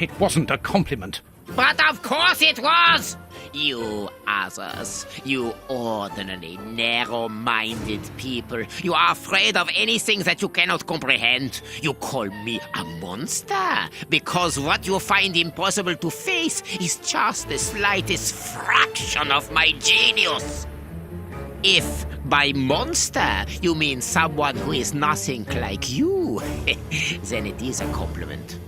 It wasn't a compliment. But of course it was! You others, you ordinary, narrow-minded people, you are afraid of anything that you cannot comprehend. You call me a monster because what you find impossible to face is just the slightest fraction of my genius. If by monster you mean someone who is nothing like you, then it is a compliment.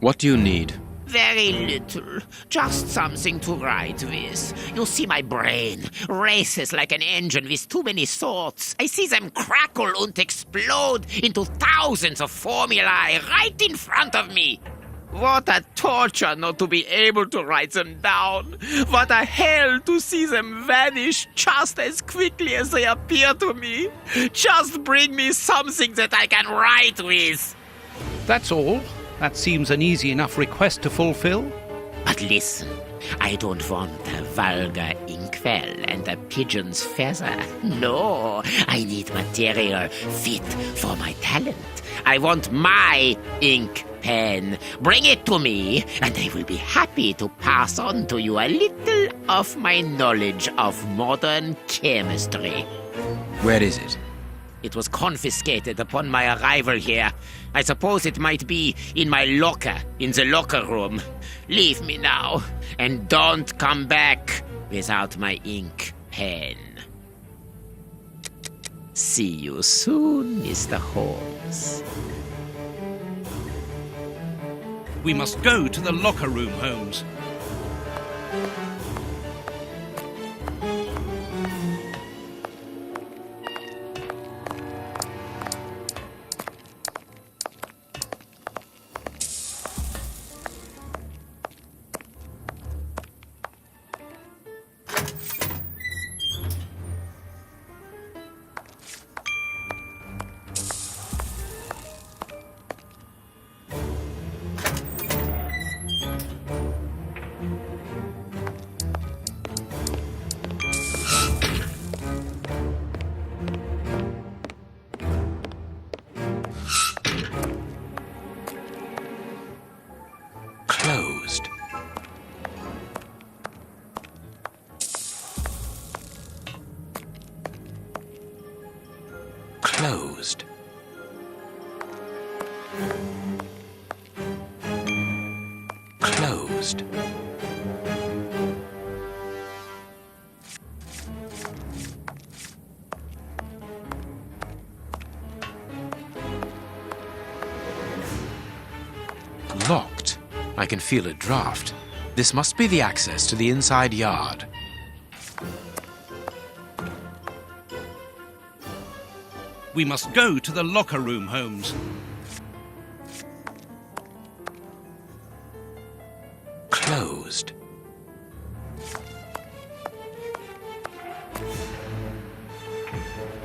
What do you need? Very little. Just something to write with. You see, my brain races like an engine with too many thoughts. I see them crackle and explode into thousands of formulae right in front of me. What a torture not to be able to write them down. What a hell to see them vanish just as quickly as they appear to me. Just bring me something that I can write with. That's all. That seems an easy enough request to fulfill. But listen, I don't want a vulgar inkwell and a pigeon's feather. No, I need material fit for my talent. I want my ink pen. Bring it to me, and I will be happy to pass on to you a little of my knowledge of modern chemistry. Where is it? It was confiscated upon my arrival here. I suppose it might be in my locker, in the locker room. Leave me now, and don't come back without my ink pen. See you soon, Mr. Holmes. We must go to the locker room, Holmes. Closed. Closed. Closed. Locked. I can feel a draft. This must be the access to the inside yard. We must go to the locker room, Holmes. Closed.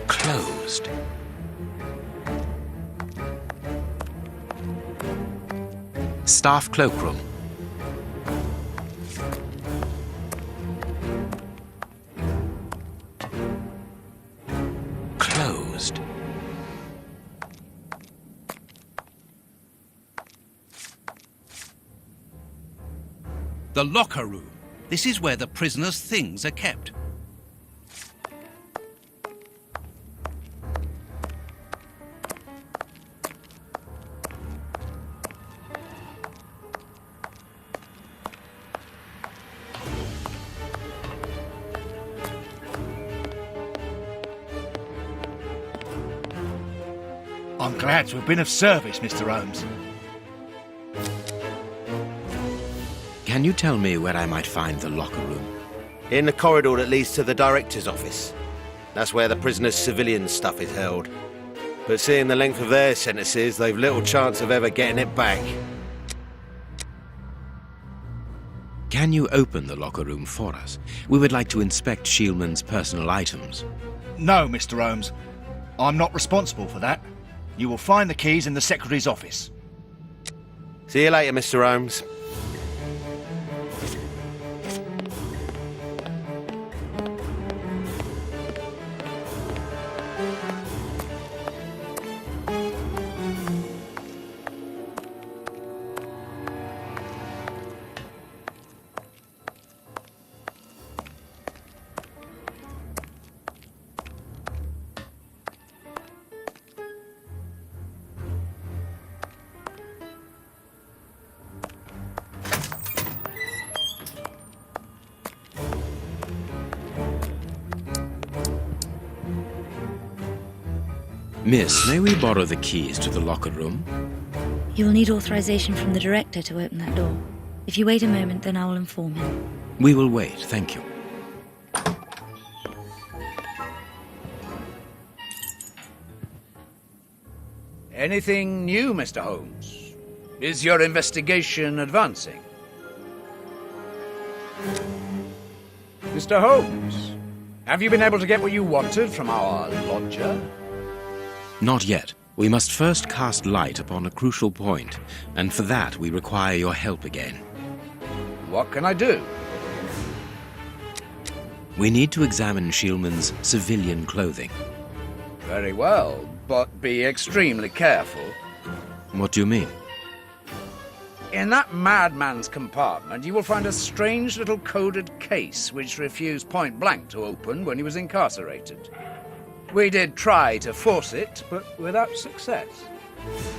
Closed. Staff cloakroom. Closed. The locker room. This is where the prisoner's things are kept. I'm glad to have been of service, Mr. Holmes. Can you tell me where I might find the locker room? In the corridor that leads to the director's office. That's where the prisoners' civilian stuff is held. But seeing the length of their sentences, they've little chance of ever getting it back. Can you open the locker room for us? We would like to inspect Shieldman's personal items. No, Mr. Holmes. I'm not responsible for that. You will find the keys in the Secretary's office. See you later, Mr. Holmes. Miss, may we borrow the keys to the locker room? You'll need authorization from the director to open that door. If you wait a moment, then I will inform him. We will wait, thank you. Anything new, Mr. Holmes? Is your investigation advancing? Mr. Holmes, have you been able to get what you wanted from our lodger? Not yet. We must first cast light upon a crucial point, and for that we require your help again. What can I do? We need to examine Shielman's civilian clothing. Very well, but be extremely careful. What do you mean? In that madman's compartment, you will find a strange little coded case which refused point blank to open when he was incarcerated. We did try to force it, but without success.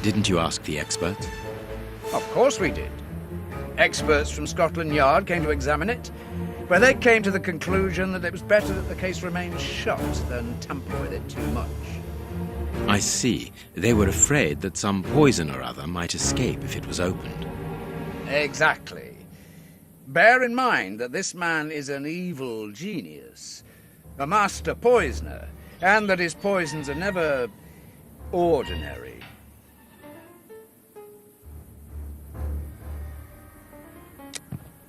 Didn't you ask the experts? Of course we did. Experts from Scotland Yard came to examine it, but they came to the conclusion that it was better that the case remained shut than tamper with it too much. I see. They were afraid that some poison or other might escape if it was opened. Exactly. Bear in mind that this man is an evil genius, a master poisoner, and that his poisons are never ordinary.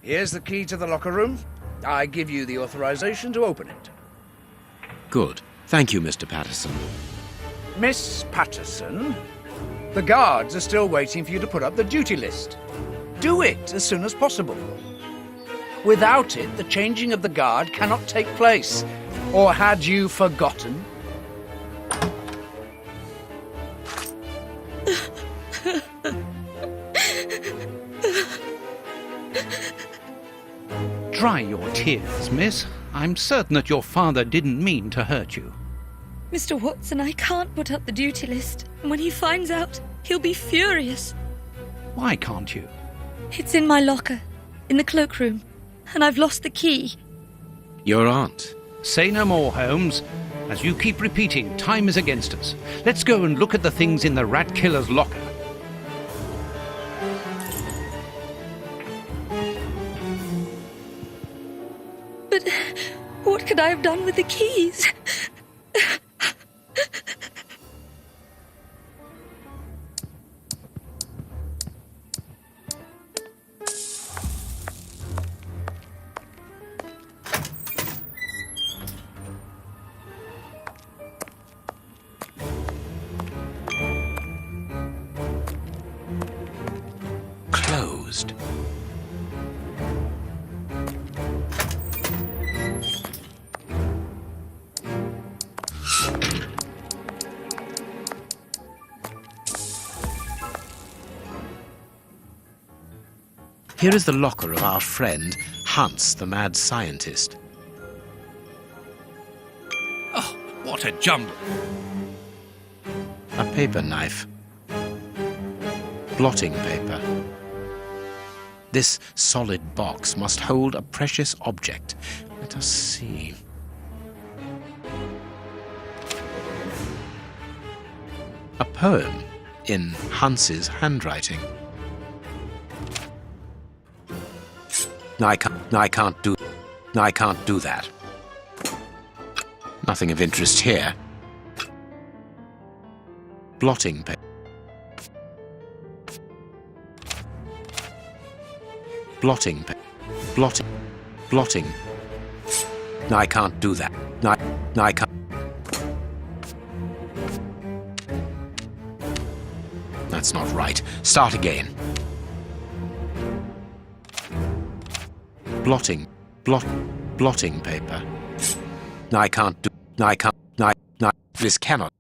Here's the key to the locker room. I give you the authorization to open it. Good. Thank you, Mr. Patterson. Miss Patterson, the guards are still waiting for you to put up the duty list. Do it as soon as possible. Without it, the changing of the guard cannot take place. Or had you forgotten? Dry your tears, miss. I'm certain that your father didn't mean to hurt you. Mr. Watson, I can't put up the duty list. And when he finds out, he'll be furious. Why can't you? It's in my locker, in the cloakroom, and I've lost the key. Your aunt. Say no more, Holmes. As you keep repeating, time is against us. Let's go and look at the things in the rat killer's locker. But what could I have done with the keys? Closed. Here is the locker of our friend, Hans, the mad scientist. Oh, what a jumble. A paper knife. Blotting paper. This solid box must hold a precious object. Let us see. A poem in Hans's handwriting. I can't do that. Nothing of interest here. Blotting paper. Blotting paper. Blotting. I can't do that. I can't. That's not right. Start again. Blotting paper. I can't do. This cannot.